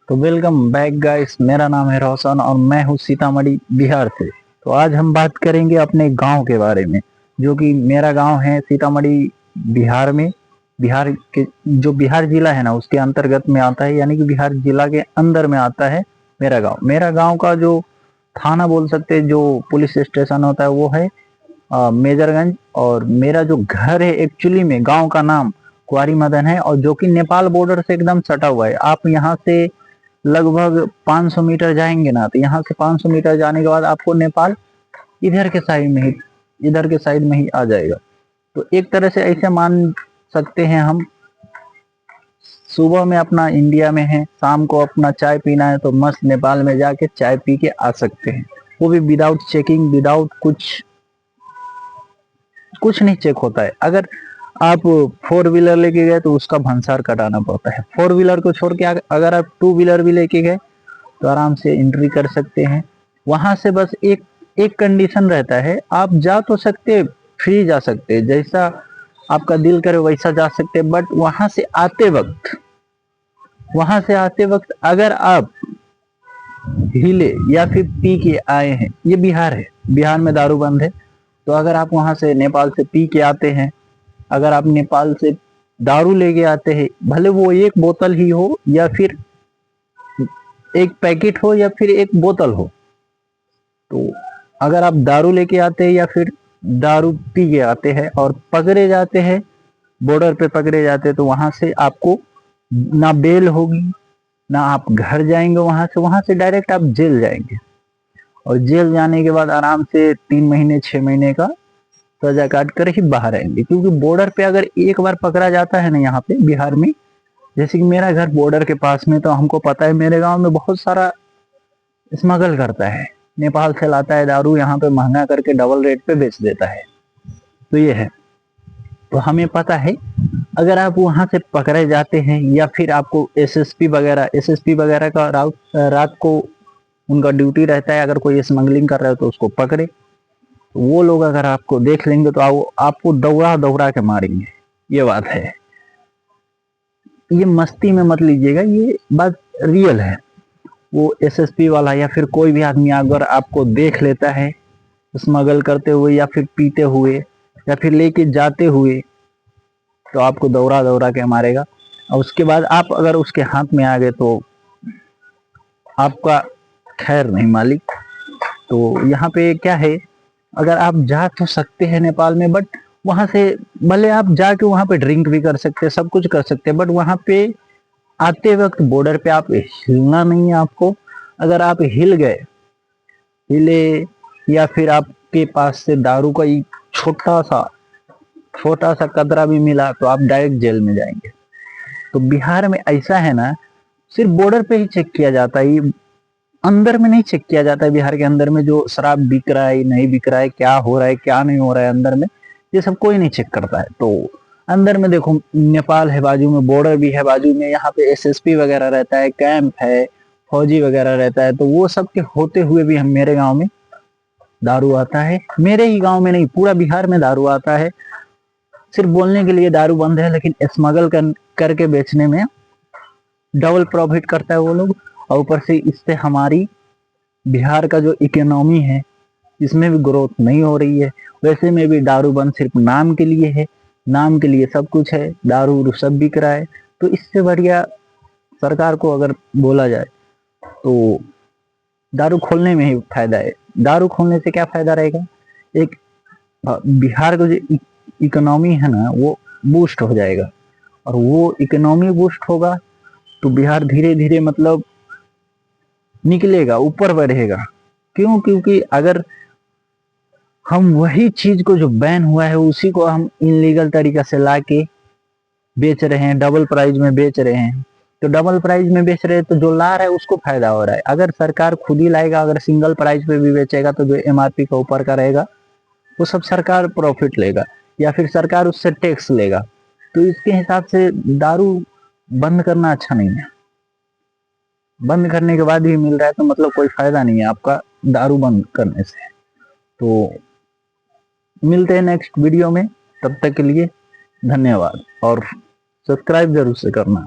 तो welcome back guys. मेरा नाम है रोशन और मैं हूँ सीतामढ़ी बिहार से। तो आज हम बात करेंगे अपने गांव के बारे में, जो कि मेरा गांव है सीतामढ़ी बिहार में। बिहार के जो बिहार जिला है ना, उसके अंतर्गत में आता है, यानी कि बिहार जिला के अंदर में आता है मेरा गांव का जो थाना बोल सकते हैं, जो पुलिस स्टेशन होता है, वो है मेजरगंज। और मेरा जो घर है एक्चुअली में गांव का नाम कुआरी मदन है, और जो कि नेपाल बॉर्डर से एकदम सटा हुआ है। आप यहाँ से लगभग 500 मीटर जाएंगे ना, तो यहाँ से 500 मीटर जाने के बाद आपको नेपाल इधर के साइड में ही इधर के साइड में ही आ जाएगा। तो एक तरह से ऐसे मान सकते हैं हम, सुबह में अपना इंडिया में है, शाम को अपना चाय पीना है तो मस्त नेपाल में जाके चाय पी के आ सकते हैं। वो भी विदाउट चेकिंग, विदाउट कुछ कुछ नहीं चेक होता है। अगर आप फोर व्हीलर लेके गए तो उसका भंसार कटाना पड़ता है। फोर व्हीलर को छोड़ के अगर आप टू व्हीलर भी लेके गए तो आराम से एंट्री कर सकते हैं। वहां से बस एक एक कंडीशन रहता है, आप जा तो सकते, फ्री जा सकते, जैसा आपका दिल करे वैसा जा सकते, बट वहां से आते वक्त अगर आप हिले या फिर पी के आए हैं, ये बिहार है, बिहार में दारू बंद है। तो अगर आप वहां से नेपाल से पी के आते हैं, अगर आप नेपाल से दारू लेके आते हैं, भले वो एक बोतल ही हो या फिर एक पैकेट हो या फिर एक बोतल हो, तो अगर आप दारू लेके आते हैं या फिर दारू पी के आते हैं और पकड़े जाते हैं, बॉर्डर पे पकड़े जाते हैं, तो वहां से आपको ना बेल होगी, ना आप घर जाएंगे, वहां से डायरेक्ट आप जेल जाएंगे। और जेल जाने के बाद आराम से 3 महीने 6 महीने का सजा काट कर ही बाहर आएंगे। क्योंकि बॉर्डर पे अगर एक बार पकड़ा जाता है ना, यहाँ पे बिहार में, जैसे कि मेरा घर बॉर्डर के पास में, तो हमको पता है मेरे गांव में बहुत सारा स्मगल करता है, नेपाल से लाता है दारू, यहाँ पे महंगा करके डबल रेट पे बेच देता है। तो ये है, तो हमें पता है। अगर आप वहां से पकड़े जाते हैं या फिर आपको एसएसपी वगैरह का रात को उनका ड्यूटी रहता है, अगर कोई स्मगलिंग कर रहा है तो उसको पकड़े। तो वो लोग अगर आपको देख लेंगे तो आपको दौड़ा दौड़ा के मारेंगे। ये बात है, ये मस्ती में मत लीजिएगा, ये बात रियल है। वो एसएसपी वाला या फिर कोई भी आदमी अगर आपको देख लेता है स्मगल करते हुए या फिर पीते हुए या फिर लेके जाते हुए, तो आपको दौड़ा दौड़ा के मारेगा। और उसके बाद आप अगर उसके हाथ में आ गए तो आपका खैर नहीं मालिक। तो यहाँ पे क्या है, अगर आप जा तो सकते हैं नेपाल में, बट वहां से भले आप जाके वहां पे ड्रिंक भी कर सकते हैं, सब कुछ कर सकते हैं, बट वहां पे आते वक्त बॉर्डर पे आप हिलना नहीं है आपको। अगर आप हिल गए, हिले, या फिर आपके पास से दारू का एक छोटा सा कतरा भी मिला, तो आप डायरेक्ट जेल में जाएंगे। तो बिहार में ऐसा है ना, सिर्फ बॉर्डर पे ही चेक किया जाता है, ये अंदर में नहीं चेक किया जाता है। बिहार के अंदर में जो शराब बिक रहा है नहीं बिक रहा है, क्या हो रहा है क्या नहीं हो रहा है अंदर में, ये सब कोई नहीं चेक करता है। तो अंदर में देखो, नेपाल है बाजू में, बॉर्डर भी है बाजू में, यहाँ पे एसएसपी वगैरह रहता है, कैंप है, फौजी वगैरह रहता है। तो वो सब के होते हुए भी हम मेरे गांव में दारू आता है। मेरे ही गांव में नहीं, पूरा बिहार में दारू आता है। सिर्फ बोलने के लिए दारू बंद है, लेकिन स्मगल करके बेचने में डबल प्रॉफिट करता है वो लोग। और ऊपर से इससे हमारी बिहार का जो इकोनॉमी है, इसमें भी ग्रोथ नहीं हो रही है। वैसे में भी दारू बंद सिर्फ नाम के लिए है, नाम के लिए सब कुछ है, दारू सब बिक रहा है। तो इससे बढ़िया सरकार को अगर बोला जाए तो दारू खोलने में ही फायदा है। दारू खोलने से क्या फायदा रहेगा, एक बिहार का जो इकोनॉमी है ना, वो बूस्ट हो जाएगा। और वो इकोनॉमी बूस्ट होगा तो बिहार धीरे धीरे मतलब निकलेगा, ऊपर बढ़ेगा। क्यों? क्योंकि अगर हम वही चीज को जो बैन हुआ है उसी को हम इनलीगल तरीका से लाके बेच रहे हैं, डबल प्राइस में बेच रहे हैं, तो डबल प्राइस में बेच रहे हैं तो जो ला रहा है उसको फायदा हो रहा है। अगर सरकार खुद ही लाएगा, अगर सिंगल प्राइस पे भी बेचेगा, तो जो एमआरपी का ऊपर का रहेगा वो सब सरकार प्रॉफिट लेगा, या फिर सरकार उससे टैक्स लेगा। तो इसके हिसाब से दारू बंद करना अच्छा नहीं है। बंद करने के बाद ही मिल रहा है तो मतलब कोई फायदा नहीं है आपका दारू बंद करने से। तो मिलते हैं नेक्स्ट वीडियो में, तब तक के लिए धन्यवाद, और सब्सक्राइब जरूर से करना।